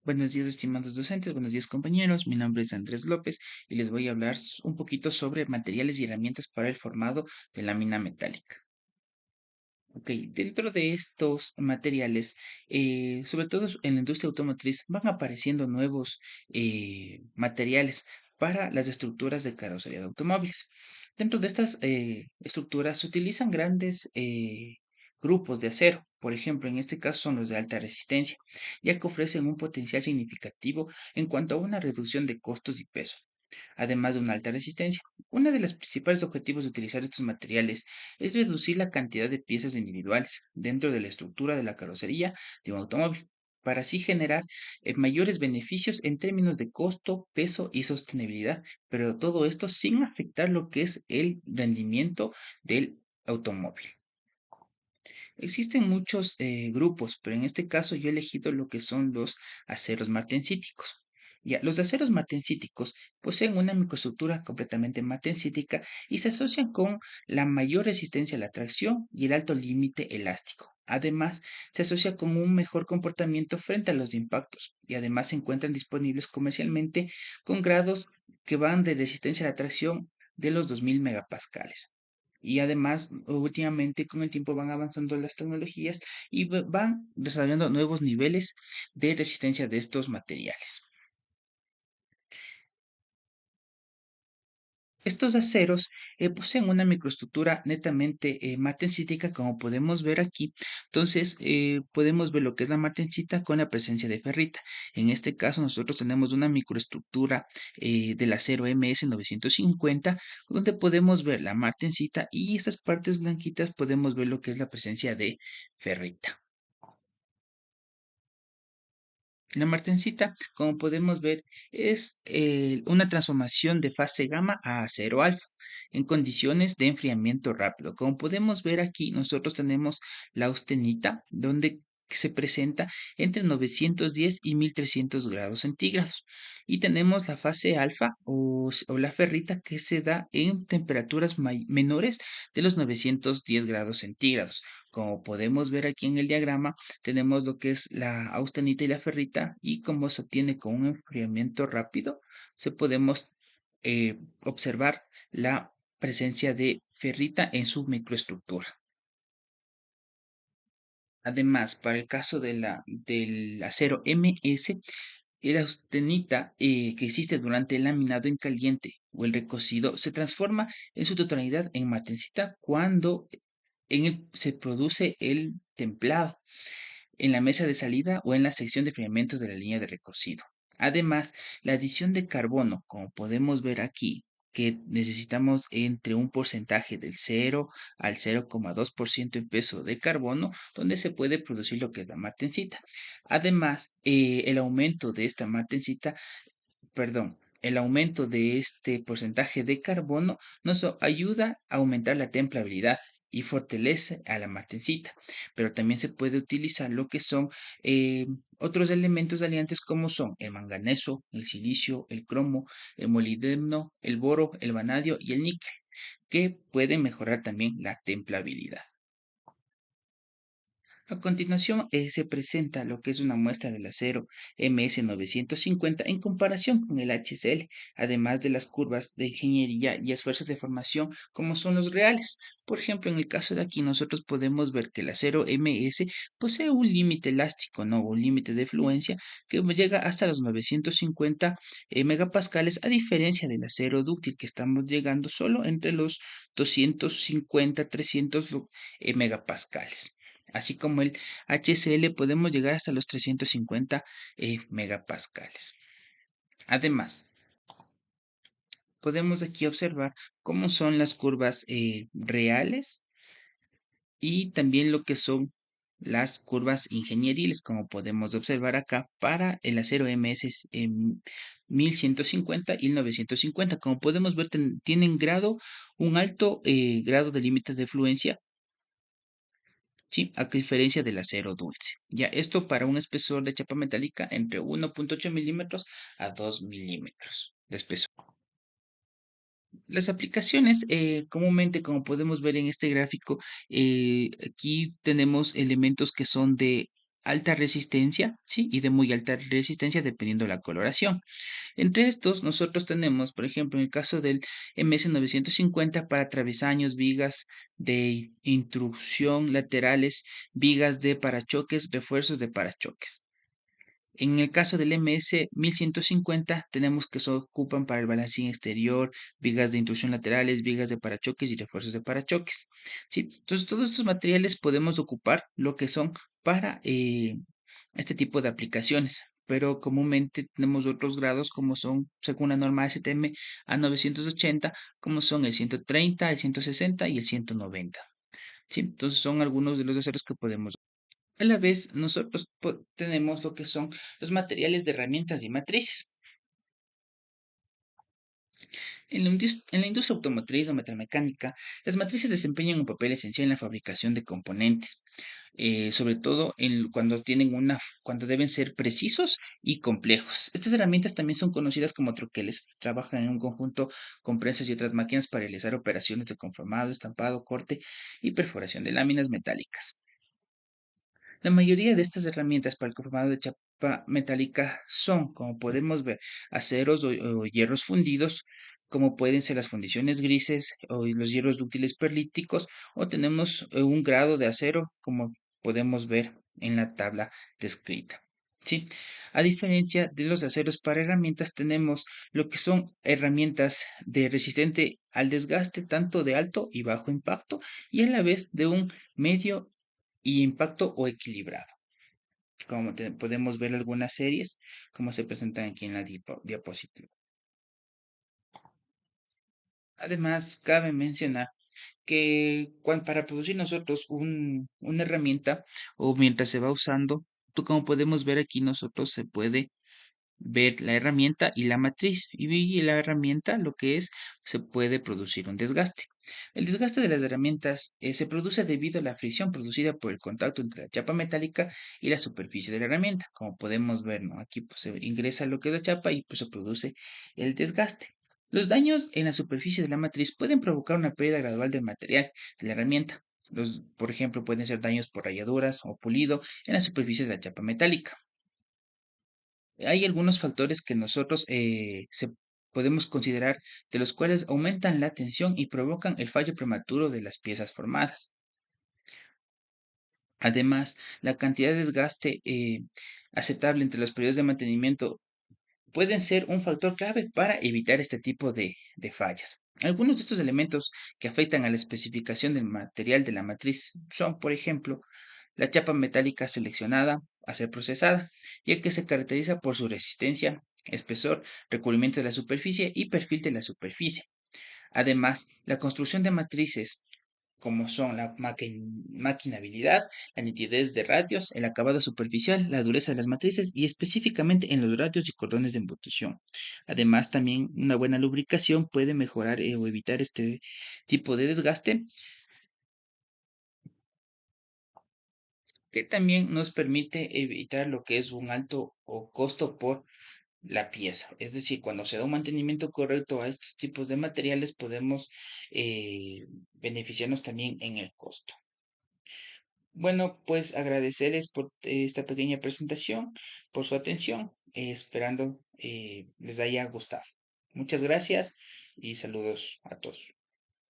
Buenos días, estimados docentes, buenos días, compañeros. Mi nombre es Andrés López y les voy a hablar un poquito sobre materiales y herramientas para el formado de lámina metálica. Ok, dentro de estos materiales, sobre todo en la industria automotriz, van apareciendo nuevos materiales para las estructuras de carrocería de automóviles. Dentro de estas estructuras se utilizan grandes grupos de acero. Por ejemplo, en este caso son los de alta resistencia, ya que ofrecen un potencial significativo en cuanto a una reducción de costos y peso, además de una alta resistencia. Uno de los principales objetivos de utilizar estos materiales es reducir la cantidad de piezas individuales dentro de la estructura de la carrocería de un automóvil, para así generar mayores beneficios en términos de costo, peso y sostenibilidad, pero todo esto sin afectar lo que es el rendimiento del automóvil. Existen muchos grupos, pero en este caso yo he elegido lo que son los aceros martensíticos. Ya, los aceros martensíticos poseen una microestructura completamente martensítica y se asocian con la mayor resistencia a la tracción y el alto límite elástico. Además, se asocia con un mejor comportamiento frente a los impactos y además se encuentran disponibles comercialmente con grados que van de resistencia a la tracción de los 2000 megapascales. Y además, últimamente con el tiempo van avanzando las tecnologías y van desarrollando nuevos niveles de resistencia de estos materiales. Estos aceros poseen una microestructura netamente martensítica, como podemos ver aquí. Entonces, podemos ver lo que es la martensita con la presencia de ferrita. En este caso, nosotros tenemos una microestructura del acero MS 950, donde podemos ver la martensita y estas partes blanquitas podemos ver lo que es la presencia de ferrita. La martensita, como podemos ver, es una transformación de fase gamma a acero alfa en condiciones de enfriamiento rápido. Como podemos ver aquí, nosotros tenemos la austenita, donde se presenta entre 910 y 1300 grados centígrados. Y tenemos la fase alfa o la ferrita, que se da en temperaturas menores de los 910 grados centígrados. Como podemos ver aquí en el diagrama, tenemos lo que es la austenita y la ferrita, y como se obtiene con un enfriamiento rápido, se podemos observar la presencia de ferrita en su microestructura. Además, para el caso del acero MS, la austenita que existe durante el laminado en caliente o el recocido se transforma en su totalidad en martensita cuando se produce el templado en la mesa de salida o en la sección de enfriamiento de la línea de recocido. Además, la adición de carbono, como podemos ver aquí, que necesitamos entre un porcentaje del 0 al 0,2% en peso de carbono, donde se puede producir lo que es la martensita. Además, el aumento de esta martensita, perdón, el aumento de este porcentaje de carbono nos ayuda a aumentar la templabilidad y fortalece a la martensita, pero también se puede utilizar lo que son otros elementos aliantes, como son el manganeso, el silicio, el cromo, el molibdeno, el boro, el vanadio y el níquel, que pueden mejorar también la templabilidad. A continuación, se presenta lo que es una muestra del acero MS 950 en comparación con el HCl, además de las curvas de ingeniería y esfuerzos de formación como son los reales. Por ejemplo, en el caso de aquí, nosotros podemos ver que el acero MS posee un límite elástico, ¿no? Un límite de fluencia que llega hasta los 950 megapascales, a diferencia del acero dúctil, que estamos llegando solo entre los 250, 300 megapascales. Así como el HCl podemos llegar hasta los 350 megapascales. Además, podemos aquí observar cómo son las curvas reales y también lo que son las curvas ingenieriles, como podemos observar acá para el acero MS 1150 y el 950. Como podemos ver, tienen un alto grado de límite de fluencia. Sí, a diferencia del acero dulce. Ya esto para un espesor de chapa metálica entre 1,8 milímetros a 2 milímetros de espesor. Las aplicaciones, comúnmente, como podemos ver en este gráfico, aquí tenemos elementos que son de alta resistencia, ¿sí? Y de muy alta resistencia dependiendo la coloración. Entre estos, nosotros tenemos, por ejemplo, en el caso del MS-950 para travesaños, vigas de intrusión laterales, vigas de parachoques, refuerzos de parachoques. En el caso del MS-1150 tenemos que se ocupan para el balancín exterior, vigas de intrusión laterales, vigas de parachoques y refuerzos de parachoques. ¿Sí? Entonces, todos estos materiales podemos ocupar lo que son para este tipo de aplicaciones, pero comúnmente tenemos otros grados como son, según la norma STM A980, como son el 130, el 160 y el 190. ¿Sí? Entonces son algunos de los aceros que podemos. A la vez, nosotros tenemos lo que son los materiales de herramientas y matrices. En la industria automotriz o metalmecánica, las matrices desempeñan un papel esencial en la fabricación de componentes, sobre todo cuando deben ser precisos y complejos. Estas herramientas también son conocidas como troqueles. Trabajan en un conjunto con prensas y otras máquinas para realizar operaciones de conformado, estampado, corte y perforación de láminas metálicas. La mayoría de estas herramientas para el conformado de chapa metálica son, como podemos ver, aceros o hierros fundidos, como pueden ser las fundiciones grises o los hierros dúctiles perlíticos, o tenemos un grado de acero, como podemos ver en la tabla descrita. ¿Sí? A diferencia de los aceros para herramientas, tenemos lo que son herramientas de resistente al desgaste, tanto de alto y bajo impacto, y a la vez de un medio y impacto o equilibrado. Como podemos ver algunas series, como se presentan aquí en la diapositiva. Además, cabe mencionar que para producir nosotros una herramienta o mientras se va usando, como podemos ver aquí, nosotros se puede ver la herramienta y la matriz. Y la herramienta, lo que es, se puede producir un desgaste. El desgaste de las herramientas se produce debido a la fricción producida por el contacto entre la chapa metálica y la superficie de la herramienta. Como podemos ver, ¿no? Aquí pues, se ingresa lo que es la chapa y pues, se produce el desgaste. Los daños en la superficie de la matriz pueden provocar una pérdida gradual del material de la herramienta. Por ejemplo, pueden ser daños por rayaduras o pulido en la superficie de la chapa metálica. Hay algunos factores que nosotros podemos considerar, de los cuales aumentan la tensión y provocan el fallo prematuro de las piezas formadas. Además, la cantidad de desgaste aceptable entre los periodos de mantenimiento pueden ser un factor clave para evitar este tipo de fallas. Algunos de estos elementos que afectan a la especificación del material de la matriz son, por ejemplo, la chapa metálica seleccionada a ser procesada, ya que se caracteriza por su resistencia, espesor, recubrimiento de la superficie y perfil de la superficie. Además, la construcción de matrices como son la maquinabilidad, la nitidez de radios, el acabado superficial, la dureza de las matrices y específicamente en los radios y cordones de embutición. Además, también una buena lubricación puede mejorar o evitar este tipo de desgaste, que también nos permite evitar lo que es un alto o costo por la pieza. Es decir, cuando se da un mantenimiento correcto a estos tipos de materiales, podemos beneficiarnos también en el costo. Bueno, pues agradecerles por esta pequeña presentación, por su atención, esperando les haya gustado. Muchas gracias y saludos a todos.